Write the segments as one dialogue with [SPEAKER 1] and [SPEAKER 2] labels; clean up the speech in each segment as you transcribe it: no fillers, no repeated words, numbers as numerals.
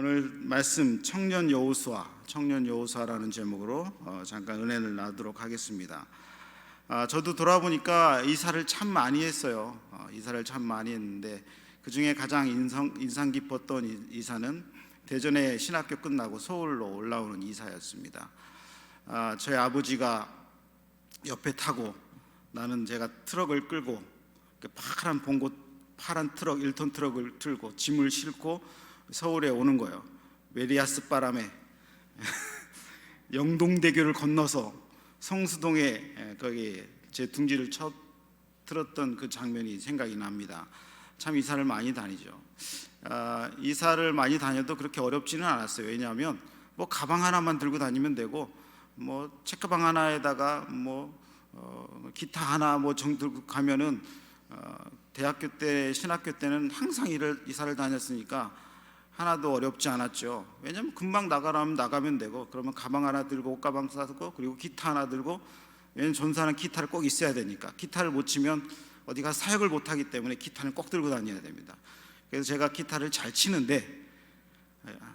[SPEAKER 1] 오늘 말씀 청년 여호수아라는 제목으로 잠깐 은혜를 나누도록 하겠습니다. 저도 돌아보니까 이사를 참 많이 했어요. 이사를 참 많이 했는데 그 중에 가장 인상 깊었던 이사는 대전에 신학교 끝나고 서울로 올라오는 이사였습니다. 저희 아버지가 옆에 타고 나는 제가 트럭을 끌고 파란 트럭 1톤 트럭을 들고 짐을 싣고 서울에 오는 거예요. 메리아스 바람에 영동대교를 건너서 성수동에 거기 제 둥지를 틀었던 그 장면이 생각이 납니다. 참 이사를 많이 다니죠. 이사를 많이 다녀도 그렇게 어렵지는 않았어요. 왜냐하면 뭐 가방 하나만 들고 다니면 되고 뭐 책가방 하나에다가 기타 하나 정도 들고 가면은 대학교 때 신학교 때는 항상 이사를 다녔으니까 하나도 어렵지 않았죠. 왜냐하면 금방 나가라면 나가면 되고, 그러면 가방 하나 들고 옷가방 싸고 그리고 기타 하나 들고, 왜냐면 전사는 기타를 꼭 있어야 되니까 기타를 못 치면 어디 가서 사역을 못 하기 때문에 기타는 꼭 들고 다녀야 됩니다. 그래서 제가 기타를 잘 치는데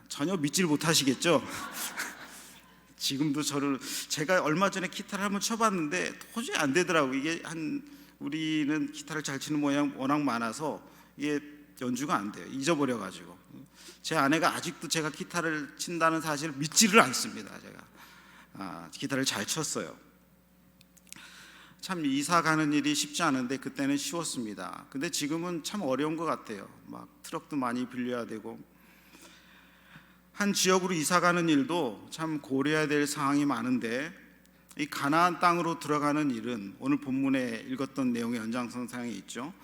[SPEAKER 1] 전혀 믿질 못하시겠죠. 지금도 제가 얼마 전에 기타를 한번 쳐봤는데 도저히 안 되더라고요. 이게 우리는 기타를 잘 치는 모양 워낙 많아서 이게 연주가 안 돼요. 잊어버려가지고. 제 아내가 아직도 제가 기타를 친다는 사실을 믿지를 않습니다. 제가 기타를 잘 쳤어요. 참 이사 가는 일이 쉽지 않은데 그때는 쉬웠습니다. 근데 지금은 참 어려운 것 같아요. 막 트럭도 많이 빌려야 되고, 한 지역으로 이사 가는 일도 참 고려해야 될 상황이 많은데, 이 가나안 땅으로 들어가는 일은 오늘 본문에 읽었던 내용의 연장선상에 있죠.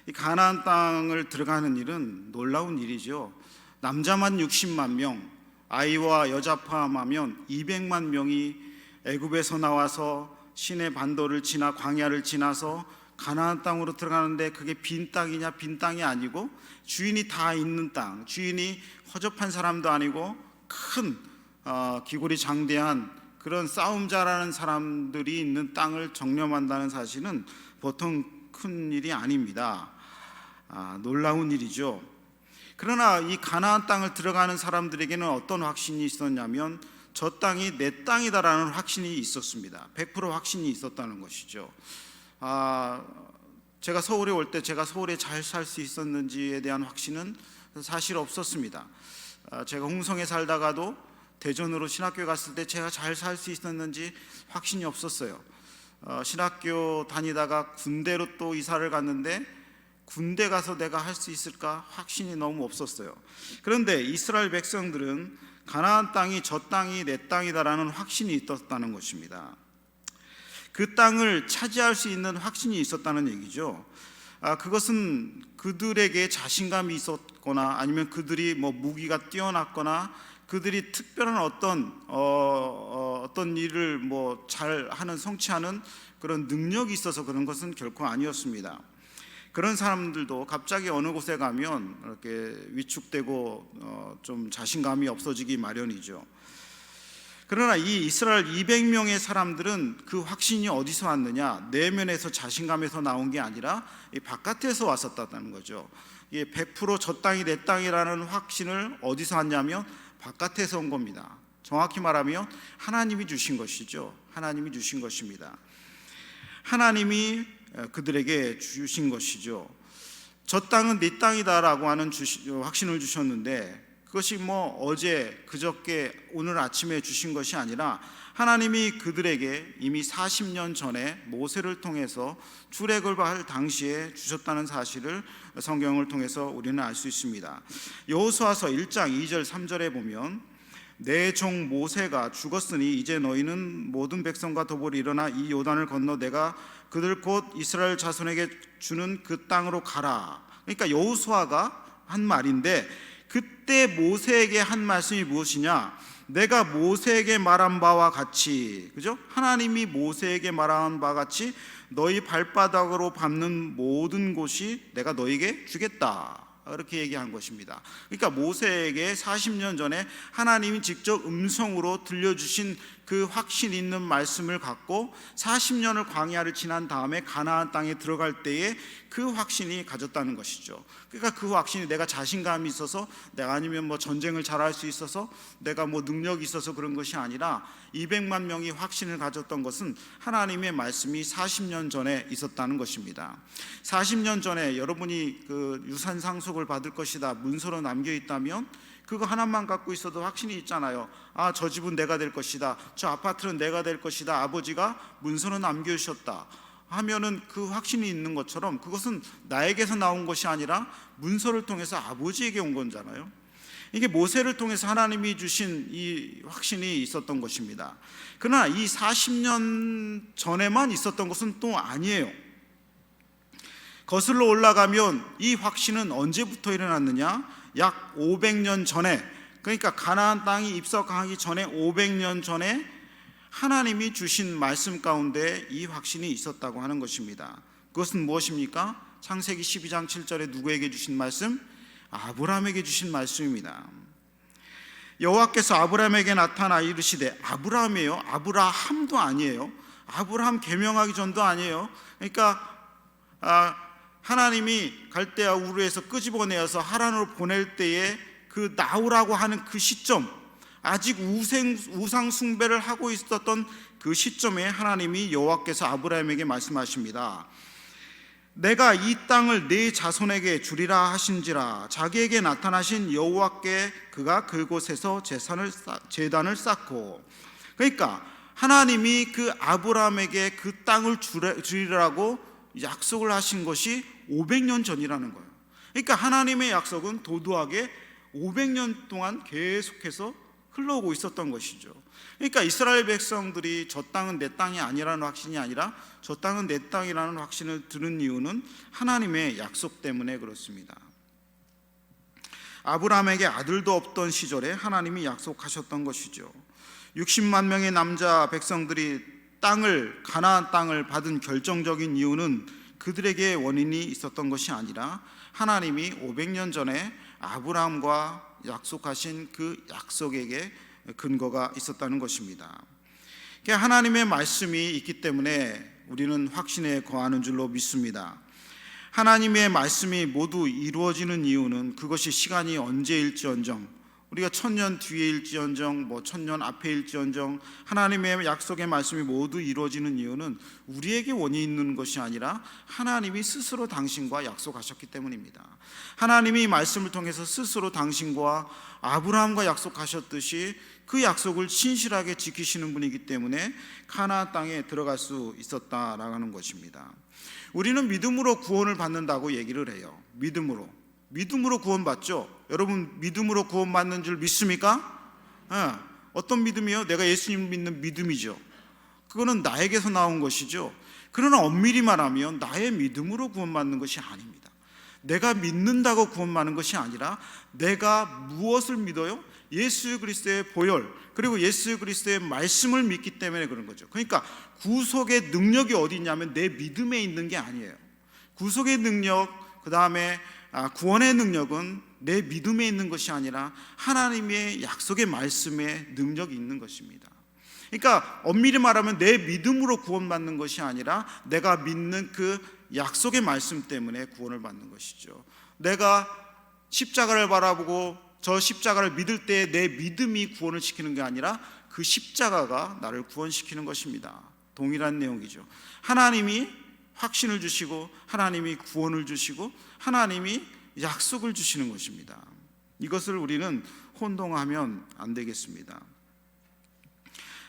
[SPEAKER 1] 이 가나안 땅을 들어가는 일은 놀라운 일이죠. 남자만 60만 명, 아이와 여자 포함하면 200만 명이 애굽에서 나와서 시내 반도를 지나 광야를 지나서 가나안 땅으로 들어가는데, 그게 빈 땅이냐? 빈 땅이 아니고 주인이 다 있는 땅, 주인이 허접한 사람도 아니고 큰 기골이 장대한 그런 싸움 잘하는 사람들이 있는 땅을 정령한다는 사실은 보통 큰 일이 아닙니다. 놀라운 일이죠. 그러나 이 가나안 땅을 들어가는 사람들에게는 어떤 확신이 있었냐면, 저 땅이 내 땅이다라는 확신이 있었습니다. 100% 확신이 있었다는 것이죠. 제가 서울에 올 때 제가 서울에 잘 살 수 있었는지에 대한 확신은 사실 없었습니다. 제가 홍성에 살다가도 대전으로 신학교 갔을 때 제가 잘 살 수 있었는지 확신이 없었어요. 신학교 다니다가 군대로 또 이사를 갔는데 군대 가서 내가 할 수 있을까 확신이 너무 없었어요. 그런데 이스라엘 백성들은 가나안 땅이 저 땅이 내 땅이다라는 확신이 있었다는 것입니다. 그 땅을 차지할 수 있는 확신이 있었다는 얘기죠. 그것은 그들에게 자신감이 있었거나, 아니면 그들이 무기가 뛰어났거나, 그들이 특별한 어떤 일을 잘 하는, 성취하는 그런 능력이 있어서 그런 것은 결코 아니었습니다. 그런 사람들도 갑자기 어느 곳에 가면 이렇게 위축되고 좀 자신감이 없어지기 마련이죠. 그러나 이 이스라엘 200명의 사람들은 그 확신이 어디서 왔느냐? 내면에서, 자신감에서 나온 게 아니라 이 바깥에서 왔었다는 거죠. 이게 100% 저 땅이 내 땅이라는 확신을 어디서 왔냐면 바깥에서 온 겁니다. 정확히 말하면 하나님이 주신 것이죠. 하나님이 주신 것입니다. 하나님이 그들에게 주신 것이죠. 저 땅은 네 땅이다라고 하는 확신을 주셨는데, 그것이 어제, 그저께, 오늘 아침에 주신 것이 아니라 하나님이 그들에게 이미 40년 전에 모세를 통해서 출애굽할 당시에 주셨다는 사실을 성경을 통해서 우리는 알 수 있습니다. 여호수아서 1장 2절 3절에 보면, 내 종 모세가 죽었으니 이제 너희는 모든 백성과 더불어 일어나 이 요단을 건너 내가 그들 곧 이스라엘 자손에게 주는 그 땅으로 가라. 그러니까 여호수아가 한 말인데, 그때 모세에게 한 말씀이 무엇이냐? 내가 모세에게 말한 바와 같이, 그죠? 하나님이 모세에게 말한 바와 같이 너희 발바닥으로 밟는 모든 곳이 내가 너희에게 주겠다, 그렇게 얘기한 것입니다. 그러니까 모세에게 40년 전에 하나님이 직접 음성으로 들려주신 그 확신 있는 말씀을 갖고 40년을 광야를 지난 다음에 가나안 땅에 들어갈 때에 그 확신이 가졌다는 것이죠. 그러니까 그 확신이 내가 자신감이 있어서, 내가 아니면 뭐 전쟁을 잘할 수 있어서, 내가 뭐 능력이 있어서 그런 것이 아니라 200만 명이 확신을 가졌던 것은 하나님의 말씀이 40년 전에 있었다는 것입니다. 40년 전에 여러분이 그 유산 상속을 받을 것이다 문서로 남겨 있다면 그거 하나만 갖고 있어도 확신이 있잖아요. 아, 저 집은 내가 될 것이다, 저 아파트는 내가 될 것이다, 아버지가 문서로 남겨주셨다 하면은 그 확신이 있는 것처럼, 그것은 나에게서 나온 것이 아니라 문서를 통해서 아버지에게 온 거잖아요. 이게 모세를 통해서 하나님이 주신 이 확신이 있었던 것입니다. 그러나 이 40년 전에만 있었던 것은 또 아니에요. 거슬러 올라가면 이 확신은 언제부터 일어났느냐? 약 500년 전에, 그러니까 가나안 땅이 입성하기 전에 500년 전에 하나님이 주신 말씀 가운데 이 확신이 있었다고 하는 것입니다. 그것은 무엇입니까? 창세기 12장 7절에 누구에게 주신 말씀? 아브라함에게 주신 말씀입니다. 여호와께서 아브라함에게 나타나 이르시되, 아브라함이에요? 아브라함도 아니에요. 아브라함 계명하기 전도 아니에요. 그러니까 하나님이 갈대아 우르에서 끄집어내어서 하란으로 보낼 때에 그 나오라고 하는 그 시점, 아직 우상 숭배를 하고 있었던 그 시점에 하나님이 여호와께서 아브라함에게 말씀하십니다. 내가 이 땅을 네 자손에게 주리라 하신지라. 자기에게 나타나신 여호와께 그가 그곳에서 제단을 쌓고, 그러니까 하나님이 그 아브라함에게 그 땅을 주리라고 약속을 하신 것이 500년 전이라는 거예요. 그러니까 하나님의 약속은 도도하게 500년 동안 계속해서 흘러오고 있었던 것이죠. 그러니까 이스라엘 백성들이 저 땅은 내 땅이 아니라는 확신이 아니라 저 땅은 내 땅이라는 확신을 들은 이유는 하나님의 약속 때문에 그렇습니다. 아브라함에게 아들도 없던 시절에 하나님이 약속하셨던 것이죠. 60만 명의 남자 백성들이 가나안 땅을 받은 결정적인 이유는 그들에게 원인이 있었던 것이 아니라 하나님이 500년 전에 아브라함과 약속하신 그 약속에게 근거가 있었다는 것입니다. 하나님의 말씀이 있기 때문에 우리는 확신에 거하는 줄로 믿습니다. 하나님의 말씀이 모두 이루어지는 이유는 그것이 시간이 언제일지언정, 우리가 1000년 뒤에일지언정, 1000년 앞에일지언정 하나님의 약속의 말씀이 모두 이루어지는 이유는 우리에게 원인이 있는 것이 아니라 하나님이 스스로 당신과 약속하셨기 때문입니다. 하나님이 말씀을 통해서 스스로 당신과 아브라함과 약속하셨듯이 그 약속을 신실하게 지키시는 분이기 때문에 가나안 땅에 들어갈 수 있었다라는 것입니다. 우리는 믿음으로 구원을 받는다고 얘기를 해요. 믿음으로 구원받죠. 여러분, 믿음으로 구원받는 줄 믿습니까? 어떤 믿음이요? 내가 예수님 믿는 믿음이죠. 그거는 나에게서 나온 것이죠. 그러나 엄밀히 말하면 나의 믿음으로 구원받는 것이 아닙니다. 내가 믿는다고 구원받는 것이 아니라 내가 무엇을 믿어요? 예수 그리스도의 보혈, 그리고 예수 그리스도의 말씀을 믿기 때문에 그런 거죠. 그러니까 구속의 능력이 어디 있냐면 내 믿음에 있는 게 아니에요. 구속의 능력, 그 다음에 구원의 능력은 내 믿음에 있는 것이 아니라 하나님의 약속의 말씀에 능력이 있는 것입니다. 그러니까 엄밀히 말하면 내 믿음으로 구원받는 것이 아니라 내가 믿는 그 약속의 말씀 때문에 구원을 받는 것이죠. 내가 십자가를 바라보고 저 십자가를 믿을 때 내 믿음이 구원을 시키는 게 아니라 그 십자가가 나를 구원시키는 것입니다. 동일한 내용이죠. 하나님이 확신을 주시고 하나님이 구원을 주시고 하나님이 약속을 주시는 것입니다. 이것을 우리는 혼동하면 안 되겠습니다.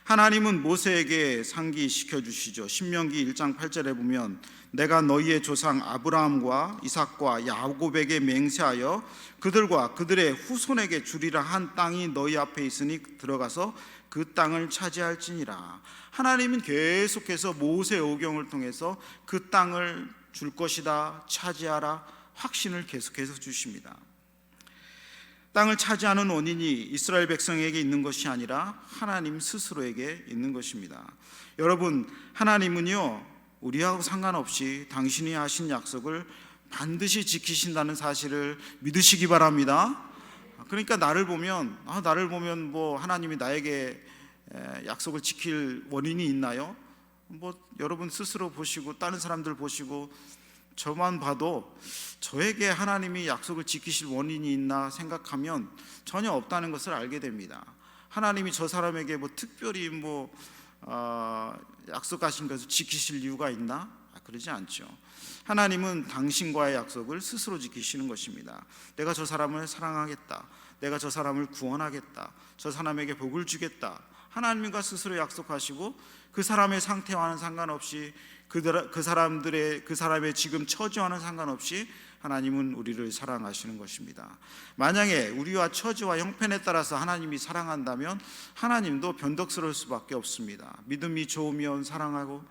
[SPEAKER 1] 하나님은 모세에게 상기시켜 주시죠. 신명기 1장 8절에 보면 내가 너희의 조상 아브라함과 이삭과 야곱에게 맹세하여 그들과 그들의 후손에게 주리라 한 땅이 너희 앞에 있으니 들어가서 그 땅을 차지할지니라. 하나님은 계속해서 모세 오경을 통해서 그 땅을 줄 것이다, 차지하라 확신을 계속해서 주십니다. 땅을 차지하는 원인이 이스라엘 백성에게 있는 것이 아니라 하나님 스스로에게 있는 것입니다. 여러분, 하나님은요 우리하고 상관없이 당신이 하신 약속을 반드시 지키신다는 사실을 믿으시기 바랍니다. 그러니까 나를 보면 하나님이 나에게 약속을 지킬 원인이 있나요? 여러분 스스로 보시고 다른 사람들 보시고 저만 봐도 저에게 하나님이 약속을 지키실 원인이 있나 생각하면 전혀 없다는 것을 알게 됩니다. 하나님이 저 사람에게 특별히 약속하신 것을 지키실 이유가 있나? 그러지 않죠. 하나님은 당신과의 약속을 스스로 지키시는 것입니다. 내가 저 사람을 사랑하겠다, 내가 저 사람을 구원하겠다, 저 사람에게 복을 주겠다, 하나님과 스스로 약속하시고 그 사람의 상태와는 상관없이 그 사람의 지금 처지와는 상관없이 하나님은 우리를 사랑하시는 것입니다. 만약에 우리와 처지와 형편에 따라서 하나님이 사랑한다면 하나님도 변덕스러울 수밖에 없습니다. 믿음이 좋으면 사랑하고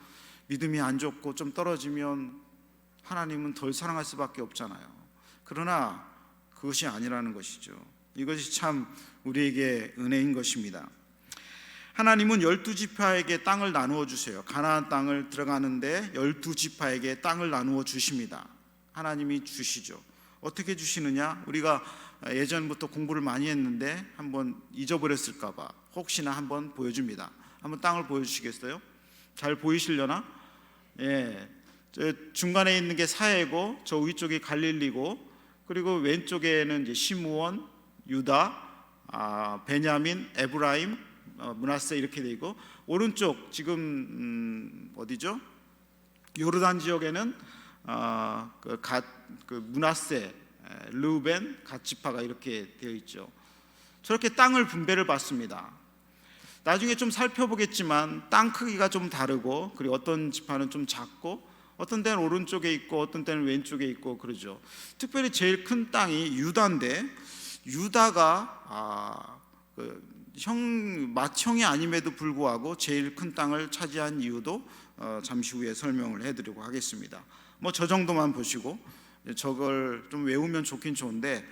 [SPEAKER 1] 믿음이 안 좋고 좀 떨어지면 하나님은 덜 사랑할 수밖에 없잖아요. 그러나 그것이 아니라는 것이죠. 이것이 참 우리에게 은혜인 것입니다. 하나님은 12지파에게 땅을 나누어 주세요. 가나안 땅을 들어가는데 12지파에게 땅을 나누어 주십니다. 하나님이 주시죠. 어떻게 주시느냐? 우리가 예전부터 공부를 많이 했는데 한번 잊어버렸을까 봐 혹시나 한번 보여줍니다. 한번 땅을 보여주시겠어요? 잘 보이시려나? 예, 저 중간에 있는 게 사해고 저 위쪽이 갈릴리고 그리고 왼쪽에는 이제 시므온, 유다, 베냐민, 에브라임, 므낫세 이렇게 돼 있고 오른쪽 지금 어디죠? 요르단 지역에는 므낫세, 르우벤, 갓 지파가 이렇게 되어 있죠. 저렇게 땅을 분배를 받습니다. 나중에 좀 살펴보겠지만 땅 크기가 좀 다르고 그리고 어떤 지파는 좀 작고 어떤 때는 오른쪽에 있고 어떤 때는 왼쪽에 있고 그러죠. 특별히 제일 큰 땅이 유다인데 유다가 맏형이 아님에도 불구하고 제일 큰 땅을 차지한 이유도 잠시 후에 설명을 해드리고 하겠습니다. 저 정도만 보시고 저걸 좀 외우면 좋긴 좋은데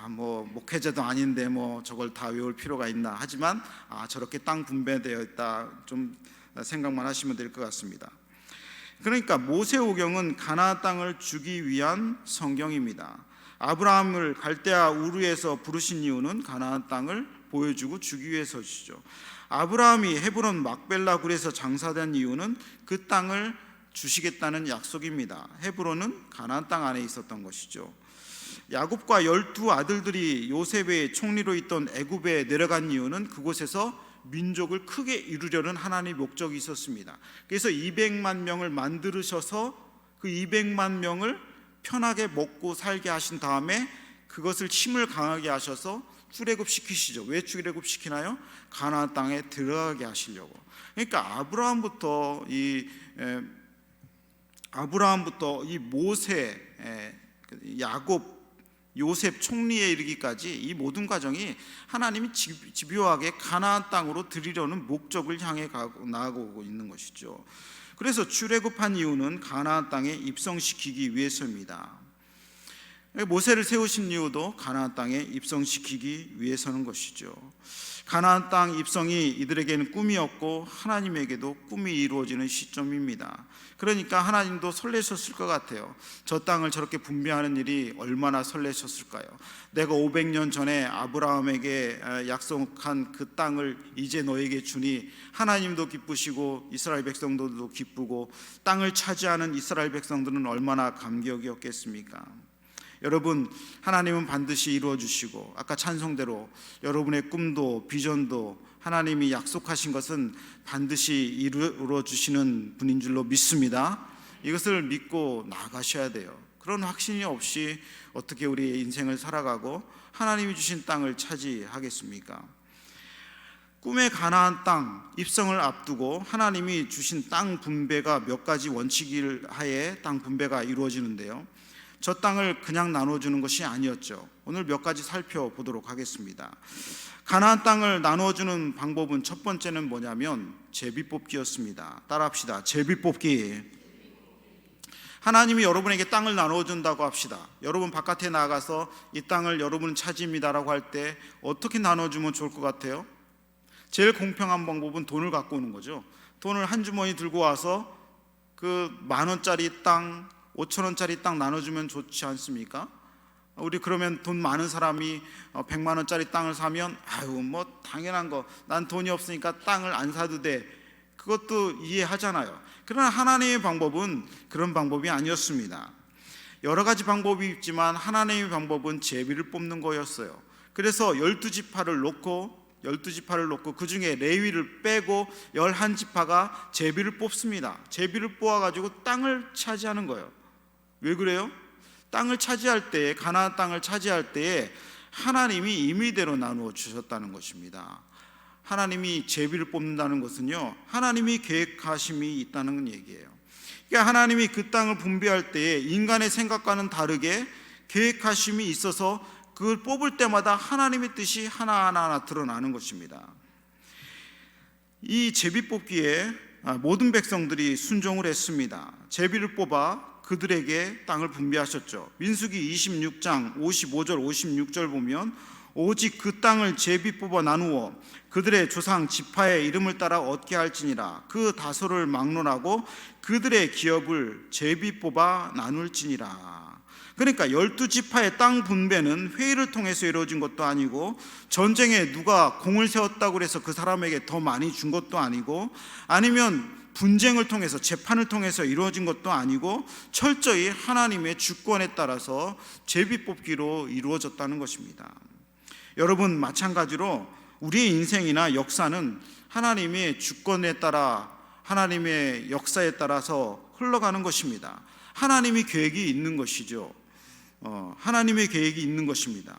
[SPEAKER 1] 목회자도 아닌데 저걸 다 외울 필요가 있나 하지만 저렇게 땅 분배되어 있다 좀 생각만 하시면 될 것 같습니다. 그러니까 모세오경은 가나안 땅을 주기 위한 성경입니다. 아브라함을 갈대아 우르에서 부르신 이유는 가나안 땅을 보여주고 주기 위해서시죠. 아브라함이 헤브론 막벨라 굴에서 장사된 이유는 그 땅을 주시겠다는 약속입니다. 헤브론은 가나안 땅 안에 있었던 것이죠. 야곱과 12아들들이 요셉의 총리로 있던 애굽에 내려간 이유는 그곳에서 민족을 크게 이루려는 하나님의 목적이 있었습니다. 그래서 200만 명을 만드셔서 그 200만 명을 편하게 먹고 살게 하신 다음에 그것을 힘을 강하게 하셔서 출애굽시키시죠. 왜 출애굽시키나요? 가나안 땅에 들어가게 하시려고. 그러니까 아브라함부터 이 모세, 야곱, 요셉 총리에 이르기까지 이 모든 과정이 하나님이 집요하게 가나안 땅으로 드리려는 목적을 향해 나아가고 있는 것이죠. 그래서 출애굽한 이유는 가나안 땅에 입성시키기 위해서입니다. 모세를 세우신 이유도 가나안 땅에 입성시키기 위해서는 것이죠. 가나안 땅 입성이 이들에게는 꿈이었고 하나님에게도 꿈이 이루어지는 시점입니다. 그러니까 하나님도 설레셨을 것 같아요. 저 땅을 저렇게 분배하는 일이 얼마나 설레셨을까요? 내가 500년 전에 아브라함에게 약속한 그 땅을 이제 너에게 주니 하나님도 기쁘시고 이스라엘 백성들도 기쁘고 땅을 차지하는 이스라엘 백성들은 얼마나 감격이었겠습니까? 여러분, 하나님은 반드시 이루어 주시고 아까 찬송대로 여러분의 꿈도 비전도 하나님이 약속하신 것은 반드시 이루어 주시는 분인 줄로 믿습니다. 이것을 믿고 나아가셔야 돼요. 그런 확신이 없이 어떻게 우리의 인생을 살아가고 하나님이 주신 땅을 차지하겠습니까? 꿈의 가나안 땅 입성을 앞두고 하나님이 주신 땅 분배가 몇 가지 원칙을 하에 땅 분배가 이루어지는데요. 저 땅을 그냥 나눠주는 것이 아니었죠. 오늘 몇 가지 살펴보도록 하겠습니다. 가나안 땅을 나눠주는 방법은 첫 번째는 뭐냐면 제비뽑기였습니다. 따라합시다. 제비뽑기. 하나님이 여러분에게 땅을 나눠준다고 합시다. 여러분 바깥에 나가서 이 땅을 여러분 차지입니다라고 할 때 어떻게 나눠주면 좋을 것 같아요? 제일 공평한 방법은 돈을 갖고 오는 거죠. 돈을 한 주머니 들고 와서 그 10,000원짜리 땅 5,000원짜리 땅 나눠주면 좋지 않습니까? 우리 그러면 돈 많은 사람이 100만 원짜리 땅을 사면 아유 뭐 당연한 거, 난 돈이 없으니까 땅을 안 사도 돼, 그것도 이해하잖아요. 그러나 하나님의 방법은 그런 방법이 아니었습니다. 여러 가지 방법이 있지만 하나님의 방법은 제비를 뽑는 거였어요. 그래서 12지파를 놓고 그 중에 레위를 빼고 11지파가 제비를 뽑습니다. 제비를 뽑아가지고 땅을 차지하는 거예요. 왜 그래요? 땅을 차지할 때, 가나안 땅을 차지할 때에 하나님이 임의대로 나누어 주셨다는 것입니다. 하나님이 제비를 뽑는다는 것은요, 하나님이 계획하심이 있다는 얘기예요. 그러니까 하나님이 그 땅을 분배할 때에 인간의 생각과는 다르게 계획하심이 있어서 그걸 뽑을 때마다 하나님의 뜻이 하나하나 드러나는 것입니다. 이 제비 뽑기에 모든 백성들이 순종을 했습니다. 제비를 뽑아 그들에게 땅을 분배하셨죠. 민수기 26장 55절 56절 보면 오직 그 땅을 제비 뽑아 나누어 그들의 조상 지파의 이름을 따라 얻게 할지니라. 그 다소를 막론하고 그들의 기업을 제비 뽑아 나눌지니라. 그러니까 12지파의 땅 분배는 회의를 통해서 이루어진 것도 아니고, 전쟁에 누가 공을 세웠다고 해서 그 사람에게 더 많이 준 것도 아니고, 아니면 분쟁을 통해서, 재판을 통해서 이루어진 것도 아니고, 철저히 하나님의 주권에 따라서 제비 뽑기로 이루어졌다는 것입니다. 여러분, 마찬가지로 우리의 인생이나 역사는 하나님의 주권에 따라, 하나님의 역사에 따라서 흘러가는 것입니다. 하나님의 계획이 있는 것이죠. 하나님의 계획이 있는 것입니다.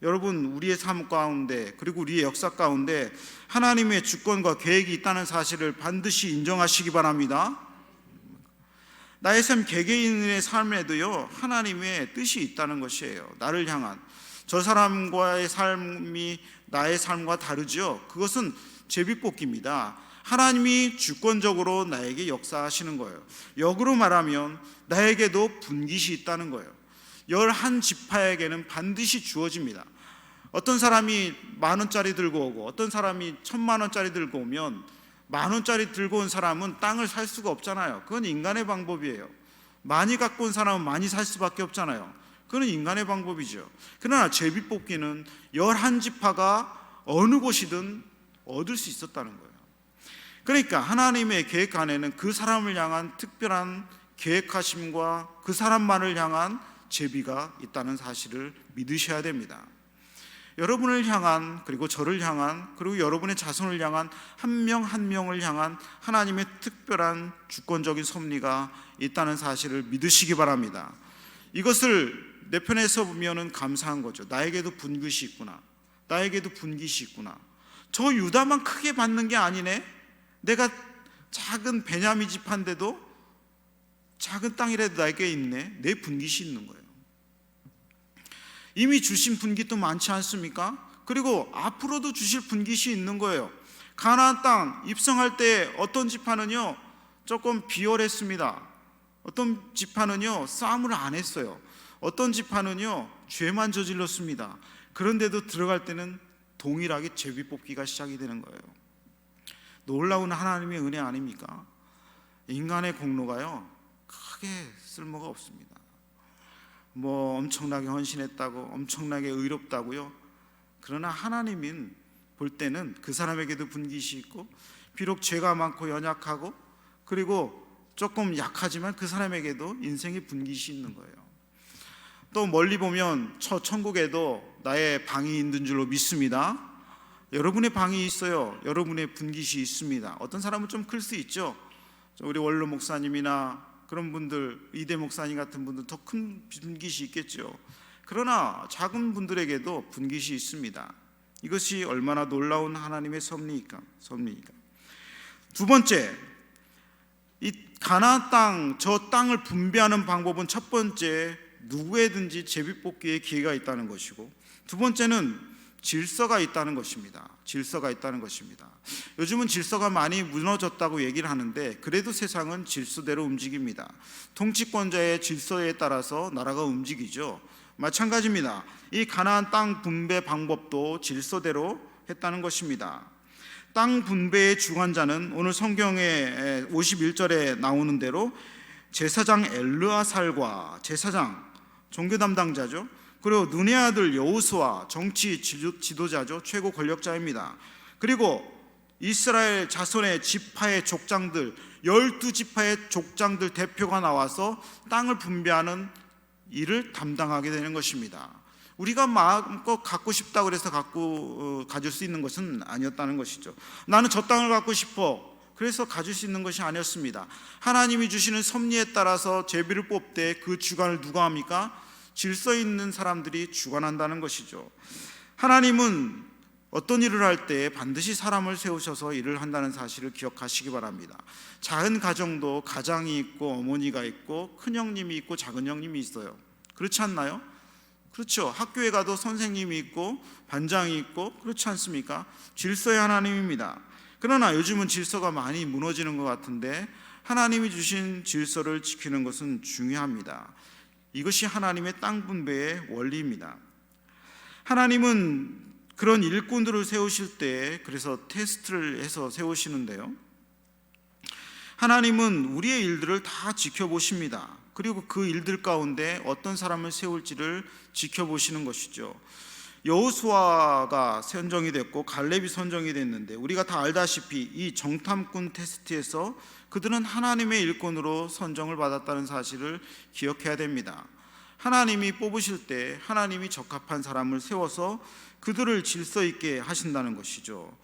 [SPEAKER 1] 여러분, 우리의 삶 가운데, 그리고 우리의 역사 가운데 하나님의 주권과 계획이 있다는 사실을 반드시 인정하시기 바랍니다. 나의 삶, 개개인의 삶에도요, 하나님의 뜻이 있다는 것이에요. 나를 향한, 저 사람과의 삶이 나의 삶과 다르죠. 그것은 제비뽑기입니다. 하나님이 주권적으로 나에게 역사하시는 거예요. 역으로 말하면 나에게도 분깃이 있다는 거예요. 11지파에게는 반드시 주어집니다. 어떤 사람이 10,000원짜리 들고 오고 어떤 사람이 1,000,000원짜리 들고 오면, 10,000원짜리 들고 온 사람은 땅을 살 수가 없잖아요. 그건 인간의 방법이에요. 많이 갖고 온 사람은 많이 살 수밖에 없잖아요. 그건 인간의 방법이죠. 그러나 제비뽑기는 11지파가 어느 곳이든 얻을 수 있었다는 거예요. 그러니까 하나님의 계획 안에는 그 사람을 향한 특별한 계획하심과 그 사람만을 향한 제비가 있다는 사실을 믿으셔야 됩니다. 여러분을 향한, 그리고 저를 향한, 그리고 여러분의 자손을 향한, 한 명 한 명을 향한 하나님의 특별한 주권적인 섭리가 있다는 사실을 믿으시기 바랍니다. 이것을 내 편에서 보면은 감사한 거죠. 나에게도 분깃이 있구나, 나에게도 분깃이 있구나. 저 유다만 크게 받는 게 아니네. 내가 작은 베냐민 지파인데도 작은 땅이라도 나에게 있네. 내 분깃이 있는 거예요. 이미 주신 분깃도 많지 않습니까? 그리고 앞으로도 주실 분깃이 있는 거예요. 가나안 땅 입성할 때 어떤 지파는요 조금 비열했습니다. 어떤 지파는요 싸움을 안 했어요. 어떤 지파는요 죄만 저질렀습니다. 그런데도 들어갈 때는 동일하게 제비뽑기가 시작이 되는 거예요. 놀라운 하나님의 은혜 아닙니까? 인간의 공로가요 크게 쓸모가 없습니다. 뭐 엄청나게 헌신했다고, 엄청나게 의롭다고요. 그러나 하나님은 볼 때는 그 사람에게도 분깃이 있고, 비록 죄가 많고 연약하고, 그리고 조금 약하지만 그 사람에게도 인생의 분깃이 있는 거예요. 또 멀리 보면 저 천국에도 나의 방이 있는 줄로 믿습니다. 여러분의 방이 있어요. 여러분의 분깃이 있습니다. 어떤 사람은 좀 클 수 있죠. 우리 원로 목사님이나 그런 분들, 이대 목사님 같은 분들 더 큰 분깃이 있겠죠. 그러나 작은 분들에게도 분깃이 있습니다. 이것이 얼마나 놀라운 하나님의 섭리입니까? 두 번째, 이 가나안 땅, 저 땅을 분배하는 방법은 첫 번째, 누구에든지 제비뽑기의 기회가 있다는 것이고, 두 번째는 질서가 있다는 것입니다. 질서가 있다는 것입니다. 요즘은 질서가 많이 무너졌다고 얘기를 하는데, 그래도 세상은 질서대로 움직입니다. 통치권자의 질서에 따라서 나라가 움직이죠. 마찬가지입니다. 이 가나안 땅 분배 방법도 질서대로 했다는 것입니다. 땅 분배의 주관자는 오늘 성경의 51절에 나오는 대로 제사장 엘르아살과, 제사장 종교 담당자죠, 그리고 눈의 아들 여호수아, 정치 지도자죠. 최고 권력자입니다. 그리고 이스라엘 자손의 지파의 족장들, 12지파의 족장들 대표가 나와서 땅을 분배하는 일을 담당하게 되는 것입니다. 우리가 마음껏 갖고 싶다고 해서 가질 수 있는 것은 아니었다는 것이죠. 나는 저 땅을 갖고 싶어, 그래서 가질 수 있는 것이 아니었습니다. 하나님이 주시는 섭리에 따라서 제비를 뽑되 그 주관을 누가 합니까? 질서 있는 사람들이 주관한다는 것이죠. 하나님은 어떤 일을 할 때 반드시 사람을 세우셔서 일을 한다는 사실을 기억하시기 바랍니다. 작은 가정도 가장이 있고 어머니가 있고 큰형님이 있고 작은형님이 있어요. 그렇지 않나요? 그렇죠. 학교에 가도 선생님이 있고 반장이 있고, 그렇지 않습니까? 질서의 하나님입니다. 그러나 요즘은 질서가 많이 무너지는 것 같은데 하나님이 주신 질서를 지키는 것은 중요합니다. 이것이 하나님의 땅 분배의 원리입니다. 하나님은 그런 일꾼들을 세우실 때 그래서 테스트를 해서 세우시는데요, 하나님은 우리의 일들을 다 지켜보십니다. 그리고 그 일들 가운데 어떤 사람을 세울지를 지켜보시는 것이죠. 여호수아가 선정이 됐고 갈렙이 선정이 됐는데, 우리가 다 알다시피 이 정탐꾼 테스트에서 그들은 하나님의 일꾼으로 선정을 받았다는 사실을 기억해야 됩니다. 하나님이 뽑으실 때 하나님이 적합한 사람을 세워서 그들을 질서 있게 하신다는 것이죠.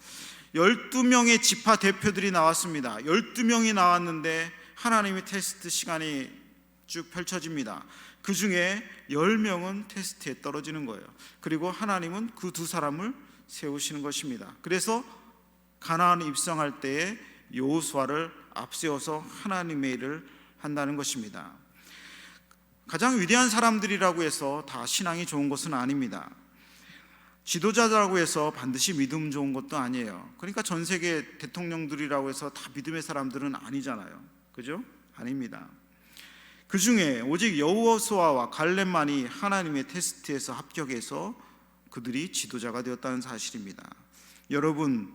[SPEAKER 1] 12명의 지파 대표들이 나왔습니다. 12명이 나왔는데 하나님의 테스트 시간이 쭉 펼쳐집니다. 그 중에 10명은 테스트에 떨어지는 거예요. 그리고 하나님은 그 두 사람을 세우시는 것입니다. 그래서 가나안에 입성할 때에 여호수아를 앞세워서 하나님의 일을 한다는 것입니다. 가장 위대한 사람들이라고 해서 다 신앙이 좋은 것은 아닙니다. 지도자라고 해서 반드시 믿음 좋은 것도 아니에요. 그러니까 전 세계 대통령들이라고 해서 다 믿음의 사람들은 아니잖아요. 그죠? 아닙니다. 그 중에 오직 여호수아와 갈렙만이 하나님의 테스트에서 합격해서 그들이 지도자가 되었다는 사실입니다. 여러분,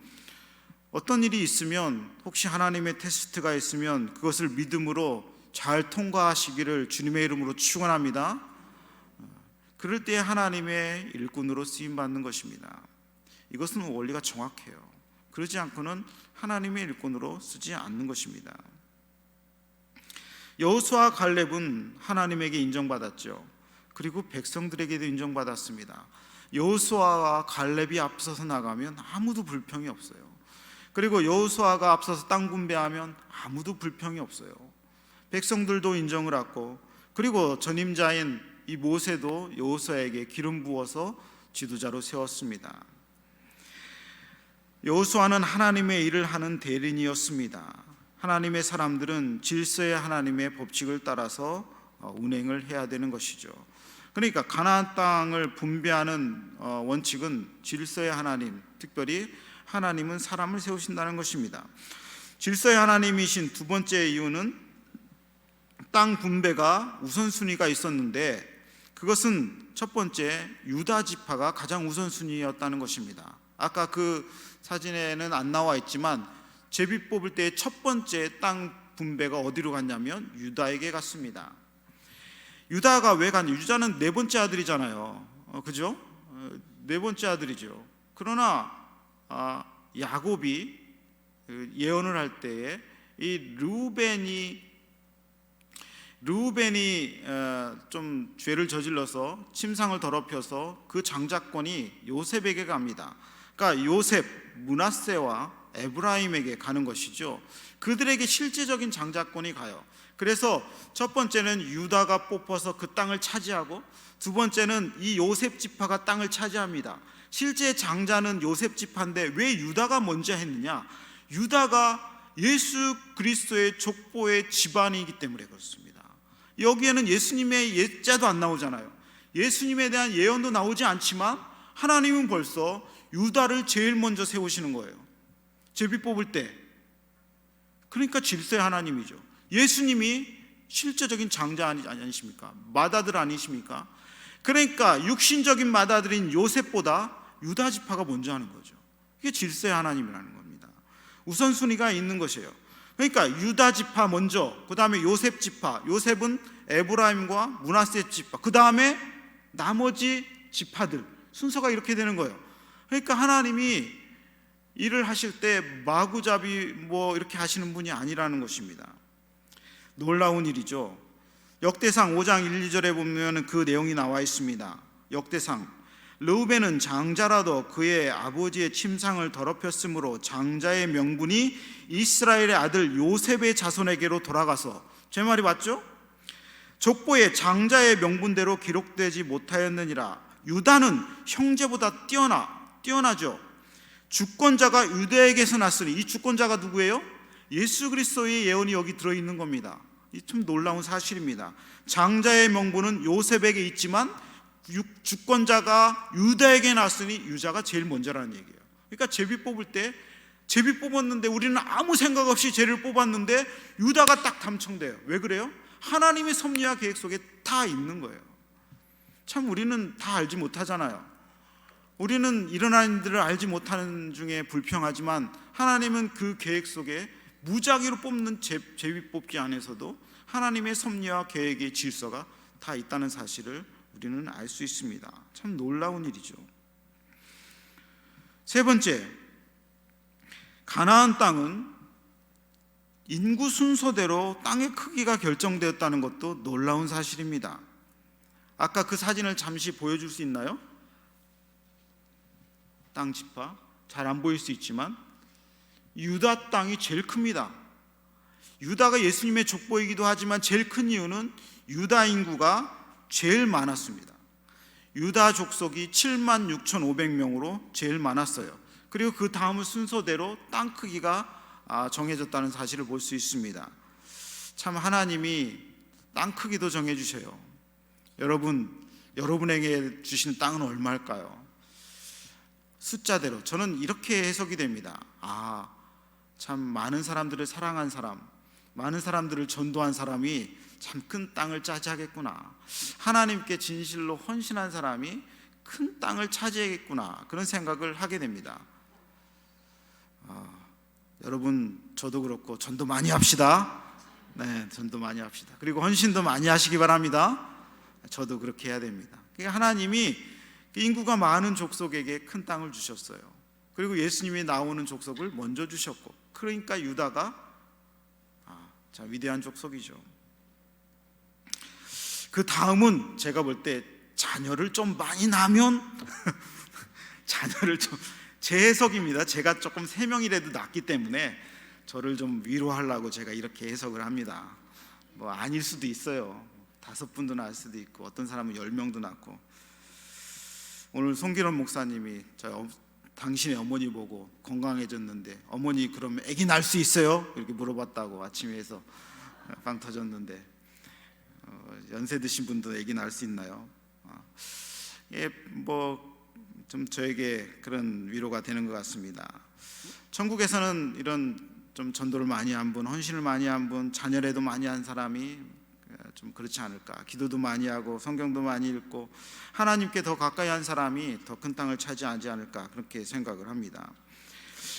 [SPEAKER 1] 어떤 일이 있으면, 혹시 하나님의 테스트가 있으면 그것을 믿음으로 잘 통과하시기를 주님의 이름으로 축원합니다. 그럴 때 하나님의 일꾼으로 쓰임받는 것입니다. 이것은 원리가 정확해요. 그러지 않고는 하나님의 일꾼으로 쓰지 않는 것입니다. 여호수아 갈렙은 하나님에게 인정받았죠. 그리고 백성들에게도 인정받았습니다. 여호수아와 갈렙이 앞서서 나가면 아무도 불평이 없어요. 그리고 여호수아가 앞서서 땅 분배하면 아무도 불평이 없어요. 백성들도 인정을 하고, 그리고 전임자인 이 모세도 여호수아에게 기름 부어서 지도자로 세웠습니다. 여호수아는 하나님의 일을 하는 대리인이었습니다. 하나님의 사람들은 질서의 하나님의 법칙을 따라서 운행을 해야 되는 것이죠. 그러니까 가나안 땅을 분배하는 원칙은 질서의 하나님, 특별히 하나님은 사람을 세우신다는 것입니다. 질서의 하나님이신 두 번째 이유는 땅 분배가 우선순위가 있었는데, 그것은 첫 번째 유다 지파가 가장 우선순위였다는 것입니다. 아까 그 사진에는 안 나와 있지만 제비 뽑을 때 첫 번째 땅 분배가 어디로 갔냐면 유다에게 갔습니다. 유다가 왜 갔냐? 유다는 네 번째 아들이잖아요. 그죠? 네 번째 아들이죠. 그러나 야곱이 예언을 할 때에 이 르우벤이 좀 죄를 저질러서 침상을 더럽혀서 그 장자권이 요셉에게 갑니다. 그러니까 요셉, 므낫세와 에브라임에게 가는 것이죠. 그들에게 실제적인 장자권이 가요. 그래서 첫 번째는 유다가 뽑혀서 그 땅을 차지하고, 두 번째는 이 요셉 지파가 땅을 차지합니다. 실제 장자는 요셉 지파인데 왜 유다가 먼저 했느냐? 유다가 예수 그리스도의 족보의 집안이기 때문에 그렇습니다. 여기에는 예수님의 예자도 안 나오잖아요. 예수님에 대한 예언도 나오지 않지만 하나님은 벌써 유다를 제일 먼저 세우시는 거예요. 제비 뽑을 때. 그러니까 질서의 하나님이죠. 예수님이 실제적인 장자 아니십니까? 맏아들 아니십니까? 그러니까 육신적인 맏아들인 요셉보다 유다 지파가 먼저 하는 거죠. 이게 질서의 하나님이라는 겁니다. 우선순위가 있는 것이에요. 그러니까 유다 지파 먼저, 그 다음에 요셉 지파, 요셉은 에브라임과 므낫세 지파, 그 다음에 나머지 지파들 순서가 이렇게 되는 거예요. 그러니까 하나님이 일을 하실 때 마구잡이 이렇게 하시는 분이 아니라는 것입니다. 놀라운 일이죠. 역대상 5장 1, 2절에 보면 그 내용이 나와 있습니다. 역대상, 르우벤은 장자라도 그의 아버지의 침상을 더럽혔으므로 장자의 명분이 이스라엘의 아들 요셉의 자손에게로 돌아가서, 제 말이 맞죠? 족보에 장자의 명분대로 기록되지 못하였느니라. 유다는 형제보다 뛰어나죠. 주권자가 유다에게서 났으니, 이 주권자가 누구예요? 예수 그리스도의 예언이 여기 들어있는 겁니다. 이 참 놀라운 사실입니다. 장자의 명분은 요셉에게 있지만 주권자가 유다에게 났으니 유다가 제일 먼저라는 얘기예요. 그러니까 제비 뽑을 때 제비 뽑았는데 우리는 아무 생각 없이 제를 뽑았는데 유다가 딱 당첨돼요. 왜 그래요? 하나님의 섭리와 계획 속에 다 있는 거예요. 참 우리는 다 알지 못하잖아요. 우리는 일어나는 일들을 알지 못하는 중에 불평하지만 하나님은 그 계획 속에 무작위로 뽑는 제비 뽑기 안에서도 하나님의 섭리와 계획의 질서가 다 있다는 사실을 우리는 알 수 있습니다. 참 놀라운 일이죠. 세 번째, 가나안 땅은 인구 순서대로 땅의 크기가 결정되었다는 것도 놀라운 사실입니다. 아까 그 사진을 잠시 보여줄 수 있나요? 땅 지파, 잘 안 보일 수 있지만 유다 땅이 제일 큽니다. 유다가 예수님의 족보이기도 하지만 제일 큰 이유는 유다 인구가 제일 많았습니다. 유다 족속이 76,500명으로 제일 많았어요. 그리고 그 다음 순서대로 땅 크기가 정해졌다는 사실을 볼 수 있습니다. 참 하나님이 땅 크기도 정해주셔요. 여러분에게 주신 땅은 얼마일까요? 숫자대로. 저는 이렇게 해석이 됩니다. 참 많은 사람들을 사랑한 사람, 많은 사람들을 전도한 사람이 참 큰 땅을 차지하겠구나. 하나님께 진실로 헌신한 사람이 큰 땅을 차지하겠구나. 그런 생각을 하게 됩니다. 여러분, 저도 그렇고 전도 많이 합시다. 네, 전도 많이 합시다. 그리고 헌신도 많이 하시기 바랍니다. 저도 그렇게 해야 됩니다. 그러니까 하나님이 인구가 많은 족속에게 큰 땅을 주셨어요. 그리고 예수님이 나오는 족속을 먼저 주셨고, 그러니까 유다가 위대한 족속이죠. 그 다음은 제가 볼 때 자녀를 좀 많이 낳으면 자녀를 좀, 제 해석입니다. 제가 조금 3명이라도 낳기 때문에 저를 좀 위로하려고 제가 이렇게 해석을 합니다. 아닐 수도 있어요. 5분도 낳을 수도 있고, 어떤 사람은 10명도 낳고. 오늘 송기론 목사님이 당신의 어머니 보고 건강해졌는데, 어머니 그러면 아기 낳을 수 있어요? 이렇게 물어봤다고 아침에 해서 빵 터졌는데, 연세 드신 분도 아기 낳을 수 있나요? 좀 저에게 그런 위로가 되는 것 같습니다. 천국에서는 이런 좀 전도를 많이 한 분, 헌신을 많이 한 분, 자녀라도 많이 한 사람이 좀 그렇지 않을까. 기도도 많이 하고 성경도 많이 읽고 하나님께 더 가까이 한 사람이 더 큰 땅을 차지하지 않을까, 그렇게 생각을 합니다.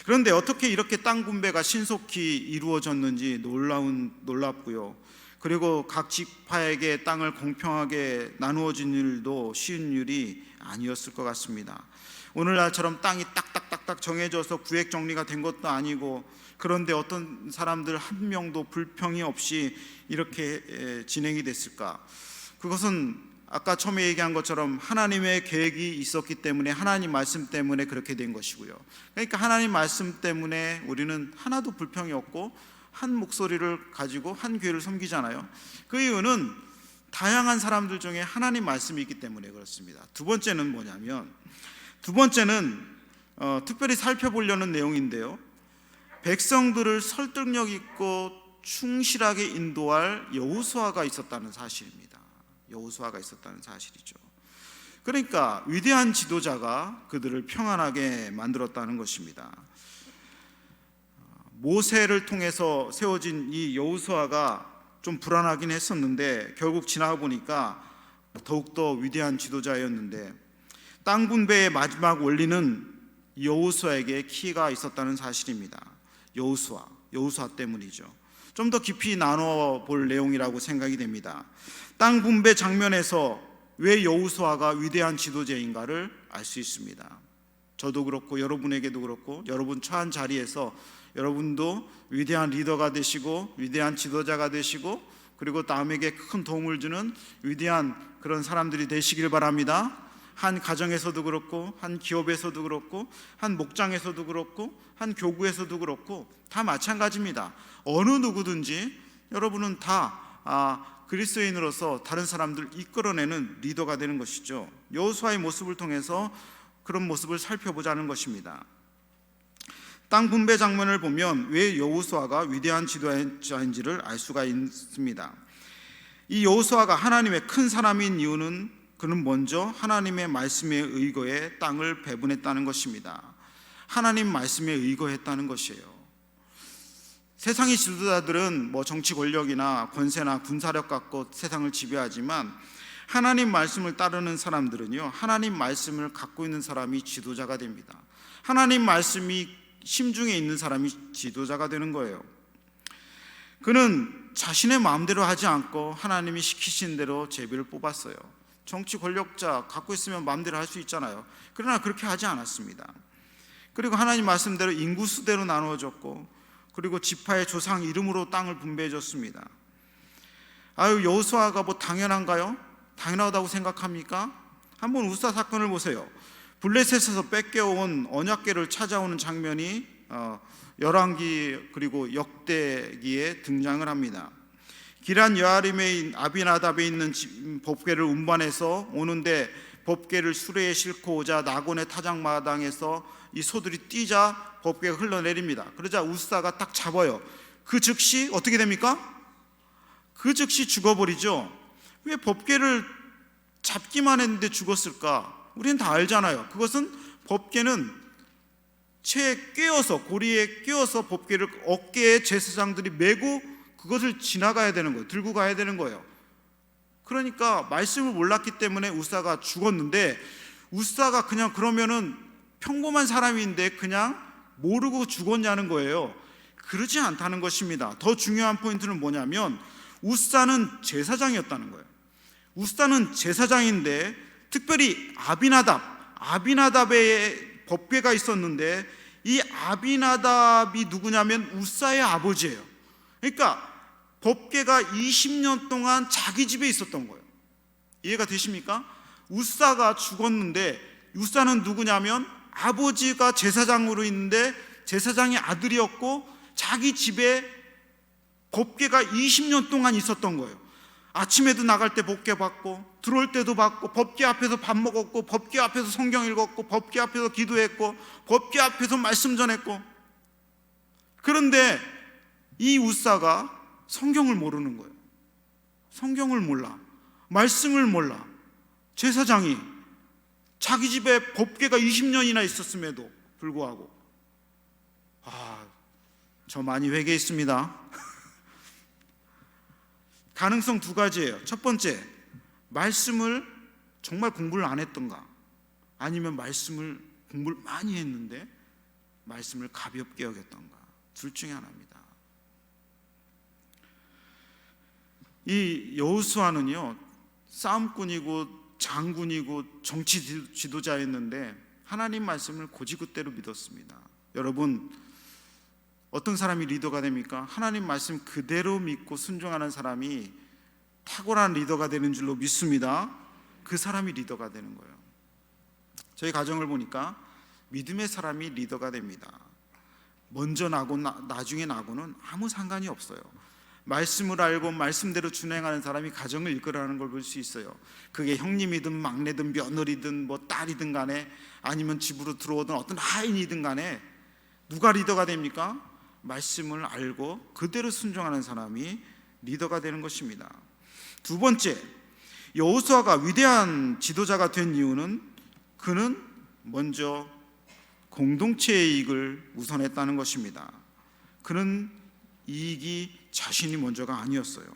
[SPEAKER 1] 그런데 어떻게 이렇게 땅 분배가 신속히 이루어졌는지 놀랍고요. 그리고 각 지파에게 땅을 공평하게 나누어진 일도 쉬운 일이 아니었을 것 같습니다. 오늘날처럼 땅이 딱딱딱딱 정해져서 구획 정리가 된 것도 아니고, 그런데 어떤 사람들 한 명도 불평이 없이 이렇게 진행이 됐을까? 그것은 아까 처음에 얘기한 것처럼 하나님의 계획이 있었기 때문에, 하나님 말씀 때문에 그렇게 된 것이고요. 그러니까 하나님 말씀 때문에 우리는 하나도 불평이 없고 한 목소리를 가지고 한 교회를 섬기잖아요. 그 이유는 다양한 사람들 중에 하나님 말씀이 있기 때문에 그렇습니다. 두 번째는 뭐냐면, 특별히 살펴보려는 내용인데요, 백성들을 설득력 있고 충실하게 인도할 여호수아가 있었다는 사실입니다. 여호수아가 있었다는 사실이죠. 그러니까 위대한 지도자가 그들을 평안하게 만들었다는 것입니다. 모세를 통해서 세워진 이 여호수아가 좀 불안하긴 했었는데 결국 지나가 보니까 더욱더 위대한 지도자였는데, 땅 분배의 마지막 원리는 여호수아에게 키가 있었다는 사실입니다. 여호수아 때문이죠. 좀 더 깊이 나눠 볼 내용이라고 생각이 됩니다. 땅 분배 장면에서 왜 여호수아가 위대한 지도자인가를 알 수 있습니다. 저도 그렇고 여러분에게도 그렇고 여러분 처한 자리에서 여러분도 위대한 리더가 되시고 위대한 지도자가 되시고 그리고 남에게 큰 도움을 주는 위대한 그런 사람들이 되시길 바랍니다. 한 가정에서도 그렇고 한 기업에서도 그렇고 한 목장에서도 그렇고 한 교구에서도 그렇고 다 마찬가지입니다. 어느 누구든지 여러분은 다 그리스도인으로서 다른 사람들을 이끌어내는 리더가 되는 것이죠. 여호수아의 모습을 통해서 그런 모습을 살펴보자는 것입니다. 땅 분배 장면을 보면 왜 여호수아가 위대한 지도자인지를 알 수가 있습니다. 이 여호수아가 하나님의 큰 사람인 이유는 그는 먼저 하나님의 말씀에 의거해 땅을 배분했다는 것입니다. 하나님 말씀에 의거했다는 것이에요. 세상의 지도자들은 정치 권력이나 권세나 군사력 갖고 세상을 지배하지만 하나님 말씀을 따르는 사람들은요, 하나님 말씀을 갖고 있는 사람이 지도자가 됩니다. 하나님 말씀이 심중에 있는 사람이 지도자가 되는 거예요. 그는 자신의 마음대로 하지 않고 하나님이 시키신 대로 제비를 뽑았어요. 정치 권력자 갖고 있으면 마음대로 할 수 있잖아요. 그러나 그렇게 하지 않았습니다. 그리고 하나님 말씀대로 인구수대로 나누어졌고 그리고 지파의 조상 이름으로 땅을 분배해 줬습니다. 여호수아가 당연한가요? 당연하다고 생각합니까? 한번 우사 사건을 보세요. 블레셋에서 뺏겨온 언약궤를 찾아오는 장면이 열왕기 그리고 역대기에 등장을 합니다. 기란 여아림의 아비나답에 있는 법궤를 운반해서 오는데 법궤를 수레에 싣고 오자 나곤의 타작마당에서 이 소들이 뛰자 법궤가 흘러내립니다. 그러자 우사가 딱 잡아요. 그 즉시 어떻게 됩니까? 그 즉시 죽어버리죠. 왜 법궤를 잡기만 했는데 죽었을까? 우리는 다 알잖아요. 그것은 법궤는 채에 꿰어서 고리에 꿰어서 법궤를 어깨에 제사장들이 메고 그것을 지나가야 되는 거예요. 들고 가야 되는 거예요. 그러니까 말씀을 몰랐기 때문에 우사가 죽었는데 우사가 그냥 그러면은 평범한 사람인데 그냥 모르고 죽었냐는 거예요. 그러지 않다는 것입니다. 더 중요한 포인트는 뭐냐면 우사는 제사장이었다는 거예요. 우사는 제사장인데 특별히 아비나답의 법궤가 있었는데 이 아비나답이 누구냐면 우사의 아버지예요. 그러니까 법궤가 20년 동안 자기 집에 있었던 거예요. 이해가 되십니까? 우사가 죽었는데 우사는 누구냐면 아버지가 제사장으로 있는데 제사장의 아들이었고 자기 집에 법궤가 20년 동안 있었던 거예요. 아침에도 나갈 때 법궤 받고 들어올 때도 받고 법궤 앞에서 밥 먹었고 법궤 앞에서 성경 읽었고 법궤 앞에서 기도했고 법궤 앞에서 말씀 전했고. 그런데 이 우사가 성경을 모르는 거예요. 성경을 몰라. 말씀을 몰라. 제사장이 자기 집에 법궤가 20년이나 있었음에도 불구하고 저 많이 회개했습니다. 가능성 두 가지예요. 첫 번째, 말씀을 정말 공부를 안 했던가, 아니면 말씀을 공부를 많이 했는데 말씀을 가볍게 여겼던가, 둘 중에 하나입니다. 이 여호수아는요, 싸움꾼이고 장군이고 정치 지도자였는데 하나님 말씀을 고지그대로 믿었습니다. 여러분, 어떤 사람이 리더가 됩니까? 하나님 말씀 그대로 믿고 순종하는 사람이 탁월한 리더가 되는 줄로 믿습니다. 그 사람이 리더가 되는 거예요. 저희 가정을 보니까 믿음의 사람이 리더가 됩니다. 먼저 나고 나중에 나고는 아무 상관이 없어요. 말씀을 알고 말씀대로 준행하는 사람이 가정을 이끌어가는 걸 볼 수 있어요. 그게 형님이든 막내든 며느리든 딸이든 간에, 아니면 집으로 들어오던 어떤 하인이든 간에 누가 리더가 됩니까? 말씀을 알고 그대로 순종하는 사람이 리더가 되는 것입니다. 두 번째, 여호수아가 위대한 지도자가 된 이유는 그는 먼저 공동체의 이익을 우선했다는 것입니다. 그는 이익이 자신이 먼저가 아니었어요.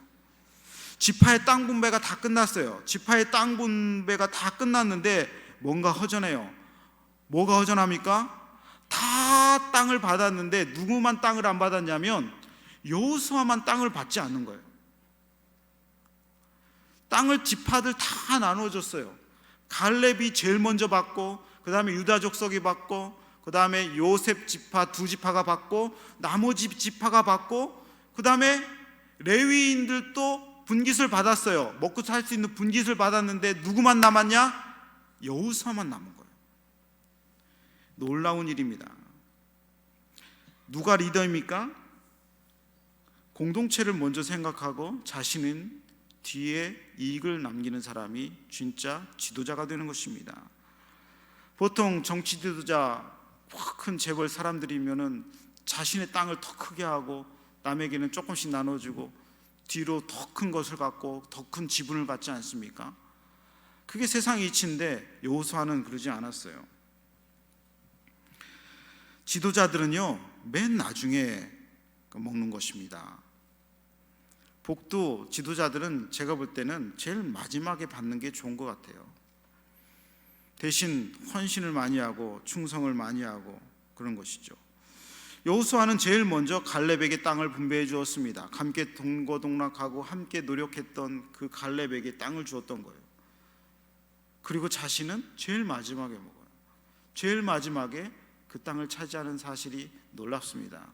[SPEAKER 1] 지파의 땅 분배가 다 끝났어요. 지파의 땅 분배가 다 끝났는데 뭔가 허전해요. 뭐가 허전합니까? 다 땅을 받았는데 누구만 땅을 안 받았냐면 여호수아만 땅을 받지 않는 거예요. 땅을 지파들 다 나눠줬어요. 갈렙이 제일 먼저 받고, 그 다음에 유다 족속이 받고, 그 다음에 요셉 지파 두 지파가 받고, 나머지 지파가 받고, 그 다음에 레위인들도 분깃을 받았어요. 먹고 살 수 있는 분깃을 받았는데 누구만 남았냐? 여호수아만 남은 거예요. 놀라운 일입니다. 누가 리더입니까? 공동체를 먼저 생각하고 자신은 뒤에 이익을 남기는 사람이 진짜 지도자가 되는 것입니다. 보통 정치 지도자 큰 재벌 사람들이면은 자신의 땅을 더 크게 하고 남에게는 조금씩 나눠주고 뒤로 더 큰 것을 갖고 더 큰 지분을 갖지 않습니까? 그게 세상의 이치인데 여호수아는 그러지 않았어요. 지도자들은요, 맨 나중에 먹는 것입니다. 복도 지도자들은 제가 볼 때는 제일 마지막에 받는 게 좋은 것 같아요. 대신 헌신을 많이 하고 충성을 많이 하고 그런 것이죠. 여호수아는 제일 먼저 갈렙에게 땅을 분배해 주었습니다. 함께 동고동락하고 함께 노력했던 그 갈렙에게 땅을 주었던 거예요. 그리고 자신은 제일 마지막에 먹어요. 제일 마지막에 그 땅을 차지하는 사실이 놀랍습니다.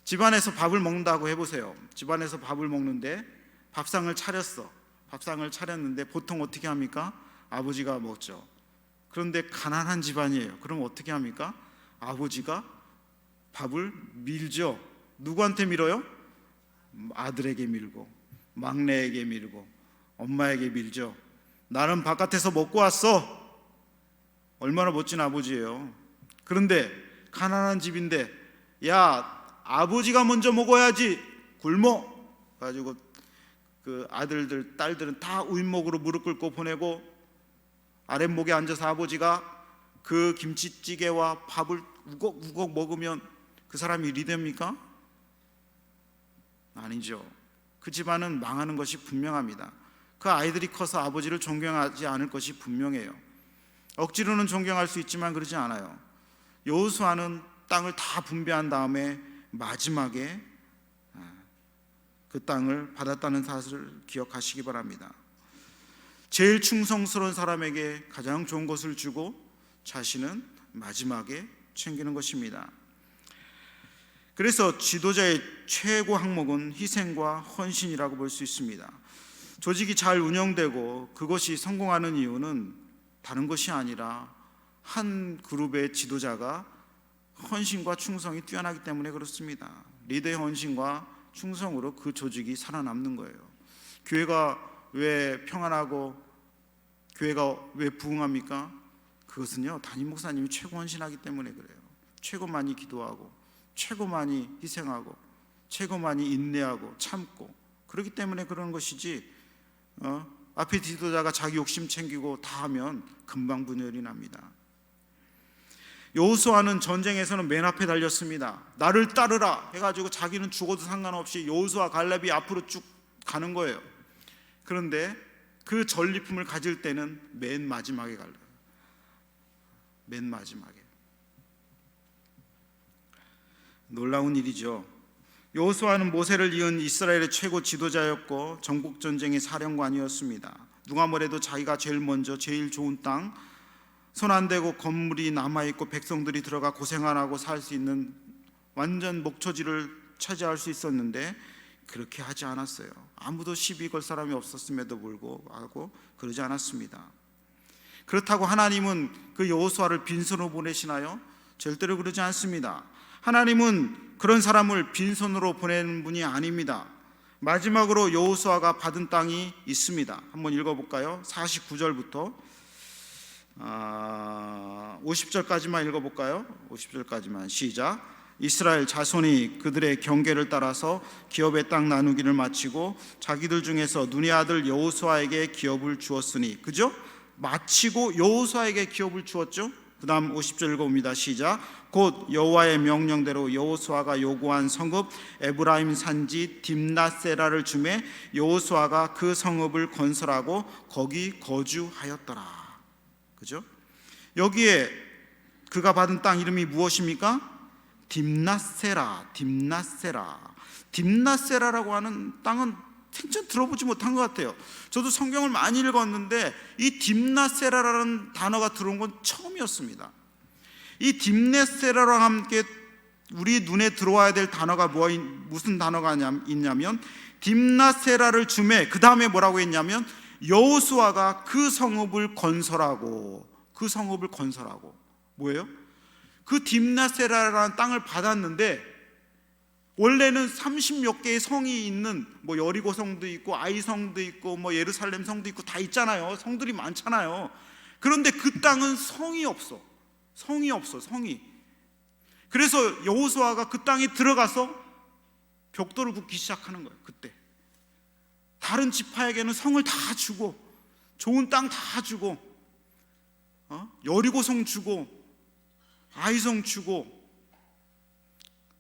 [SPEAKER 1] 집안에서 밥을 먹는다고 해보세요. 집안에서 밥을 먹는데 밥상을 차렸어. 밥상을 차렸는데 보통 어떻게 합니까? 아버지가 먹죠. 그런데 가난한 집안이에요. 그럼 어떻게 합니까? 아버지가 밥을 밀죠. 누구한테 밀어요? 아들에게 밀고 막내에게 밀고 엄마에게 밀죠. 나는 바깥에서 먹고 왔어. 얼마나 멋진 아버지예요. 그런데 가난한 집인데 야, 아버지가 먼저 먹어야지. 굶어 가지고 그 아들들 딸들은 다 우인목으로 무릎 꿇고 보내고 아랫목에 앉아서 아버지가 그 김치찌개와 밥을 우걱우걱 먹으면 그 사람이 리더입니까? 아니죠. 그 집안은 망하는 것이 분명합니다. 그 아이들이 커서 아버지를 존경하지 않을 것이 분명해요. 억지로는 존경할 수 있지만 그러지 않아요. 여호수아는 땅을 다 분배한 다음에 마지막에 그 땅을 받았다는 사실을 기억하시기 바랍니다. 제일 충성스러운 사람에게 가장 좋은 것을 주고 자신은 마지막에 챙기는 것입니다. 그래서 지도자의 최고 항목은 희생과 헌신이라고 볼 수 있습니다. 조직이 잘 운영되고 그것이 성공하는 이유는 다른 것이 아니라 한 그룹의 지도자가 헌신과 충성이 뛰어나기 때문에 그렇습니다. 리더의 헌신과 충성으로 그 조직이 살아남는 거예요. 교회가 왜 평안하고 교회가 왜 부흥합니까? 그것은요, 담임 목사님이 최고 헌신하기 때문에 그래요. 최고 많이 기도하고 최고 많이 희생하고 최고 많이 인내하고 참고 그렇기 때문에 그런 것이지, 앞에 지도자가 자기 욕심 챙기고 다 하면 금방 분열이 납니다. 여호수아는 전쟁에서는 맨 앞에 달렸습니다. 나를 따르라 해가지고 자기는 죽어도 상관없이 여호수아 갈렙이 앞으로 쭉 가는 거예요. 그런데 그 전리품을 가질 때는 맨 마지막에 갈려요. 맨 마지막에. 놀라운 일이죠. 여호수아는 모세를 이은 이스라엘의 최고 지도자였고 정복전쟁의 사령관이었습니다. 누가 뭐래도 자기가 제일 먼저 제일 좋은 땅, 손 안 대고 건물이 남아있고 백성들이 들어가 고생 안 하고 살 수 있는 완전 목초지를 차지할 수 있었는데 그렇게 하지 않았어요. 아무도 시비 걸 사람이 없었음에도 불구하고 그러지 않았습니다. 그렇다고 하나님은 그 여호수아를 빈손으로 보내시나요? 절대로 그러지 않습니다. 하나님은 그런 사람을 빈손으로 보내는 분이 아닙니다. 마지막으로 여호수아가 받은 땅이 있습니다. 한번 읽어볼까요? 49절부터 50절까지만 읽어볼까요? 50절까지만 시작. 이스라엘 자손이 그들의 경계를 따라서 기업의 땅 나누기를 마치고 자기들 중에서 눈의 아들 여호수아에게 기업을 주었으니, 그죠? 마치고 여호수아에게 기업을 주었죠. 그 다음 50절 읽어봅니다. 시작. 곧 여호와의 명령대로 여호수아가 요구한 성읍 에브라임 산지 딥낫세라를 주매 여호수아가 그 성읍을 건설하고 거기 거주하였더라. 그죠? 여기에 그가 받은 땅 이름이 무엇입니까? 딥낫세라. 딥낫세라라고 하는 땅은 생전 들어보지 못한 것 같아요. 저도 성경을 많이 읽었는데 이 딥나세라라는 단어가 들어온 건 처음이었습니다. 이 딥나세라랑 함께 우리 눈에 들어와야 될 단어가 무슨 단어가 있냐면 딥나세라를 주매 그 다음에 뭐라고 했냐면 여호수아가 그 성읍을 건설하고 뭐예요? 그 딥나세라라는 땅을 받았는데 원래는 30몇 개의 성이 있는 여리고 성도 있고 아이 성도 있고 예루살렘 성도 있고 다 있잖아요. 성들이 많잖아요. 그런데 그 땅은 성이 없어. 그래서 여호수아가 그 땅에 들어가서 벽돌을 굽기 시작하는 거예요. 그때 다른 지파에게는 성을 다 주고 좋은 땅 다 주고 여리고성 주고 아이성 주고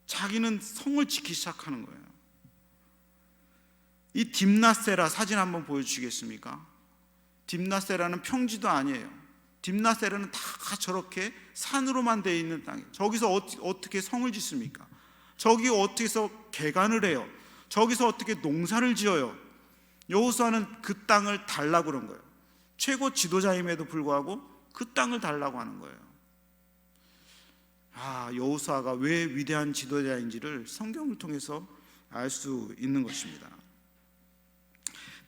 [SPEAKER 1] 자기는 성을 짓기 시작하는 거예요. 이 딥나세라 사진 한번 보여주시겠습니까? 딥나세라는 평지도 아니에요. 딥나세라는 다 저렇게 산으로만 되어 있는 땅이에요. 저기서 어떻게 성을 짓습니까? 저기 어떻게서 개간을 해요? 저기서 어떻게 농사를 지어요? 여호수아는 그 땅을 달라고 그런 거예요. 최고 지도자임에도 불구하고 그 땅을 달라고 하는 거예요. 여호수아가 왜 위대한 지도자인지를 성경을 통해서 알 수 있는 것입니다.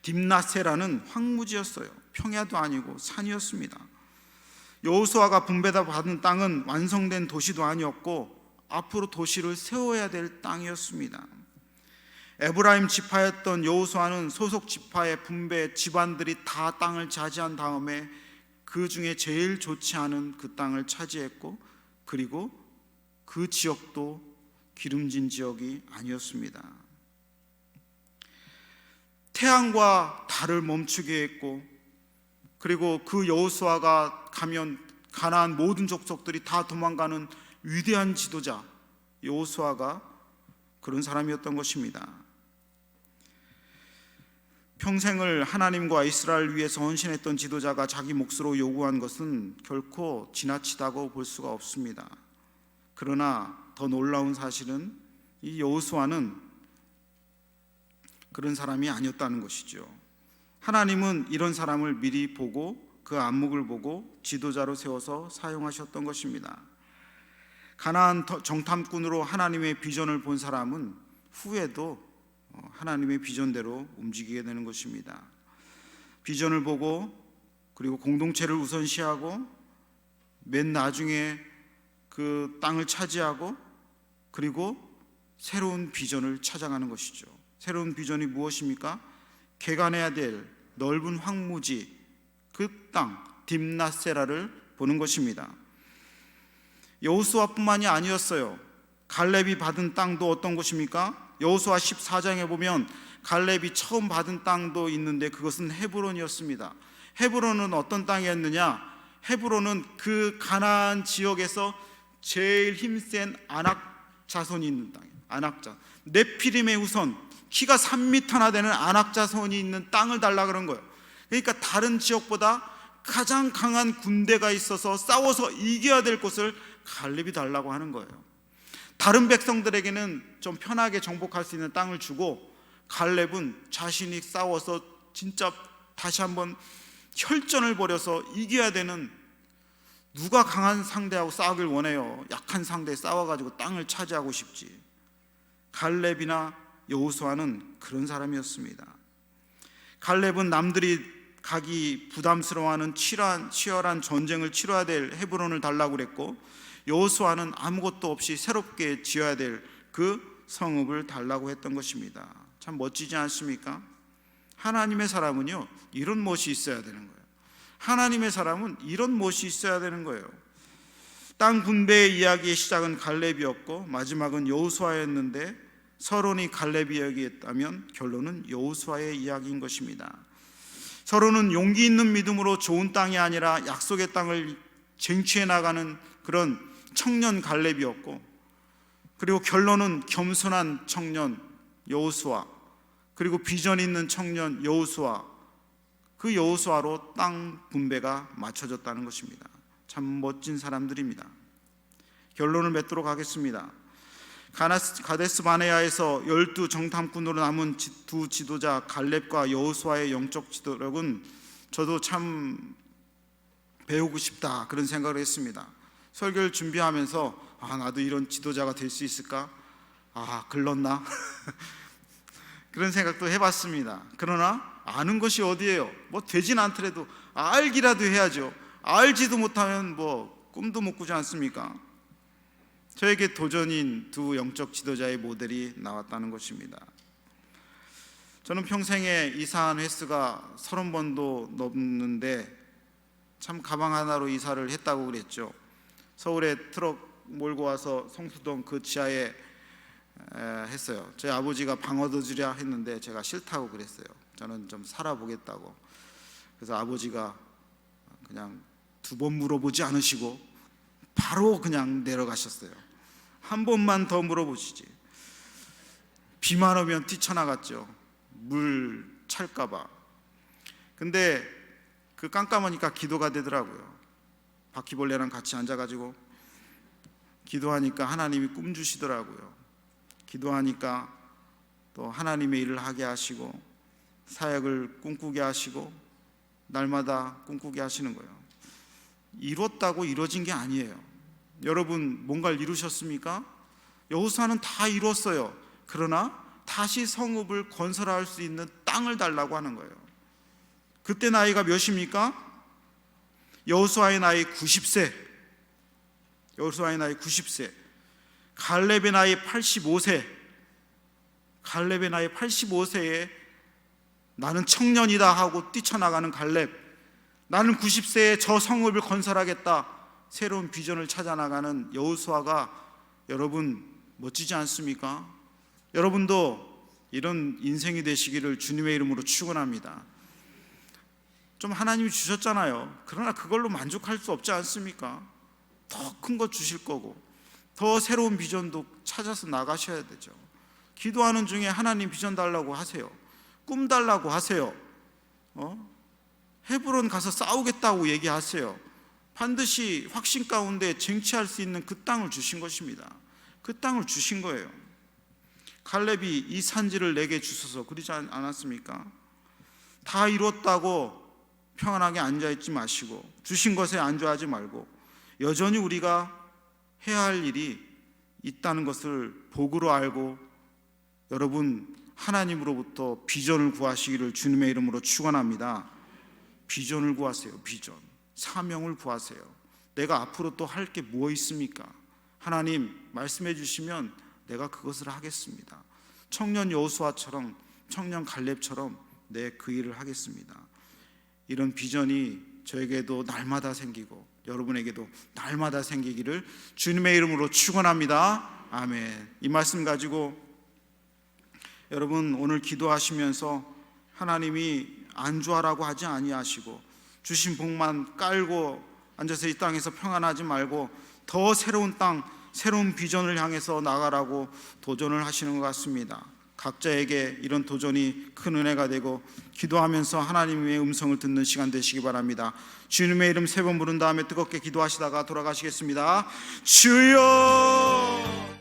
[SPEAKER 1] 딥나세라는 황무지였어요. 평야도 아니고 산이었습니다. 여호수아가 분배다 받은 땅은 완성된 도시도 아니었고 앞으로 도시를 세워야 될 땅이었습니다. 에브라임 지파였던 여호수아는 소속 지파의 분배 집안들이 다 땅을 차지한 다음에 그 중에 제일 좋지 않은 그 땅을 차지했고 그리고 그 지역도 기름진 지역이 아니었습니다. 태양과 달을 멈추게 했고 그리고 그 여호수아가 가면 가나안 모든 족속들이 다 도망가는 위대한 지도자 여호수아가 그런 사람이었던 것입니다. 평생을 하나님과 이스라엘을 위해서 헌신했던 지도자가 자기 몫으로 요구한 것은 결코 지나치다고 볼 수가 없습니다. 그러나 더 놀라운 사실은 이 여호수아는 그런 사람이 아니었다는 것이죠. 하나님은 이런 사람을 미리 보고 그 안목을 보고 지도자로 세워서 사용하셨던 것입니다. 가나안 정탐꾼으로 하나님의 비전을 본 사람은 후에도 하나님의 비전대로 움직이게 되는 것입니다. 비전을 보고 그리고 공동체를 우선시하고 맨 나중에 그 땅을 차지하고 그리고 새로운 비전을 찾아가는 것이죠. 새로운 비전이 무엇입니까? 개간해야 될 넓은 황무지 그 땅 딥나세라를 보는 것입니다. 여호수아뿐만이 아니었어요. 갈렙이 받은 땅도 어떤 곳입니까? 여호수아 14장에 보면 갈렙이 처음 받은 땅도 있는데 그것은 헤브론이었습니다. 헤브론은 어떤 땅이었느냐? 헤브론은 그 가나안 지역에서 제일 힘센 아낙 자손이 있는 땅이에요. 아낙자 네피림의 후손 키가 3m나 되는 아낙 자손이 있는 땅을 달라 그런 거예요. 그러니까 다른 지역보다 가장 강한 군대가 있어서 싸워서 이겨야 될 곳을 갈렙이 달라고 하는 거예요. 다른 백성들에게는 좀 편하게 정복할 수 있는 땅을 주고 갈렙은 자신이 싸워서 진짜 다시 한번 혈전을 벌여서 이겨야 되는, 누가 강한 상대하고 싸우길 원해요? 약한 상대에 싸워가지고 땅을 차지하고 싶지. 갈렙이나 여호수아는 그런 사람이었습니다. 갈렙은 남들이 가기 부담스러워하는 치열한 전쟁을 치러야 될 헤브론을 달라고 그랬고, 여호수아는 아무것도 없이 새롭게 지어야 될 그 성읍을 달라고 했던 것입니다. 참 멋지지 않습니까? 하나님의 사람은요, 이런 멋이 있어야 되는 거예요. 하나님의 사람은 이런 멋이 있어야 되는 거예요. 땅 분배의 이야기의 시작은 갈렙이었고 마지막은 여호수아였는데, 서론이 갈렙 이야기였다면 결론은 여호수아의 이야기인 것입니다. 서론은 용기 있는 믿음으로 좋은 땅이 아니라 약속의 땅을 쟁취해 나가는 그런 청년 갈렙이었고, 그리고 결론은 겸손한 청년 여호수아, 그리고 비전 있는 청년 여호수아, 그 여호수아로 땅 분배가 맞춰졌다는 것입니다. 참 멋진 사람들입니다. 결론을 맺도록 하겠습니다. 가데스 바네아에서 12 정탐꾼으로 남은 두 지도자 갈렙과 여호수아의 영적 지도력은 저도 참 배우고 싶다, 그런 생각을 했습니다. 설교를 준비하면서 나도 이런 지도자가 될 수 있을까? 글렀나? 그런 생각도 해봤습니다. 그러나 아는 것이 어디예요? 뭐 되진 않더라도 알기라도 해야죠. 알지도 못하면 뭐 꿈도 못 꾸지 않습니까? 저에게 도전인 두 영적 지도자의 모델이 나왔다는 것입니다. 저는 평생에 이사한 횟수가 30번도 넘는데 참 가방 하나로 이사를 했다고 그랬죠. 서울에 트럭 몰고 와서 성수동 그 지하에 했어요. 저희 아버지가 방 얻어주랴 했는데 제가 싫다고 그랬어요. 저는 좀 살아보겠다고. 그래서 아버지가 그냥 2번 물어보지 않으시고 바로 그냥 내려가셨어요. 한 번만 더 물어보시지. 비만 오면 뛰쳐나갔죠. 물 찰까봐. 근데 그 깜깜하니까 기도가 되더라고요. 바퀴벌레랑 같이 앉아가지고 기도하니까 하나님이 꿈 주시더라고요. 기도하니까 또 하나님의 일을 하게 하시고 사역을 꿈꾸게 하시고 날마다 꿈꾸게 하시는 거예요. 이뤘다고 이루어진 게 아니에요. 여러분 뭔가를 이루셨습니까? 여호수아는 다 이뤘어요. 그러나 다시 성읍을 건설할 수 있는 땅을 달라고 하는 거예요. 그때 나이가 몇입니까? 여호수아의 나이 90세, 여호수아의 나이 90세, 갈렙의 나이 85세, 갈렙의 나이 85세에 나는 청년이다 하고 뛰쳐나가는 갈렙, 나는 90세에 저 성읍을 건설하겠다, 새로운 비전을 찾아 나가는 여호수아가 여러분 멋지지 않습니까? 여러분도 이런 인생이 되시기를 주님의 이름으로 축원합니다. 좀 하나님이 주셨잖아요. 그러나 그걸로 만족할 수 없지 않습니까? 더 큰 것 주실 거고 더 새로운 비전도 찾아서 나가셔야 되죠. 기도하는 중에 하나님 비전 달라고 하세요. 꿈 달라고 하세요. 헤브론 가서 싸우겠다고 얘기하세요. 반드시 확신 가운데 쟁취할 수 있는 그 땅을 주신 것입니다. 그 땅을 주신 거예요. 갈렙이 이 산지를 내게 주소서 그러지 않았습니까? 다 이뤘다고 평안하게 앉아있지 마시고 주신 것에 안주하지 말고 여전히 우리가 해야 할 일이 있다는 것을 복으로 알고 여러분 하나님으로부터 비전을 구하시기를 주님의 이름으로 축원합니다. 비전을 구하세요. 비전, 사명을 구하세요. 내가 앞으로 또 할 게 뭐 있습니까? 하나님 말씀해 주시면 내가 그것을 하겠습니다. 청년 여호수아처럼 청년 갈렙처럼 내 그 일을 하겠습니다. 이런 비전이 저에게도 날마다 생기고 여러분에게도 날마다 생기기를 주님의 이름으로 축원합니다. 아멘. 이 말씀 가지고 여러분 오늘 기도하시면서 하나님이 안주하라고 하지 아니하시고 주신 복만 깔고 앉아서 이 땅에서 평안하지 말고 더 새로운 땅, 새로운 비전을 향해서 나가라고 도전을 하시는 것 같습니다. 각자에게 이런 도전이 큰 은혜가 되고 기도하면서 하나님의 음성을 듣는 시간 되시기 바랍니다. 주님의 이름 3번 부른 다음에 뜨겁게 기도하시다가 돌아가시겠습니다. 주여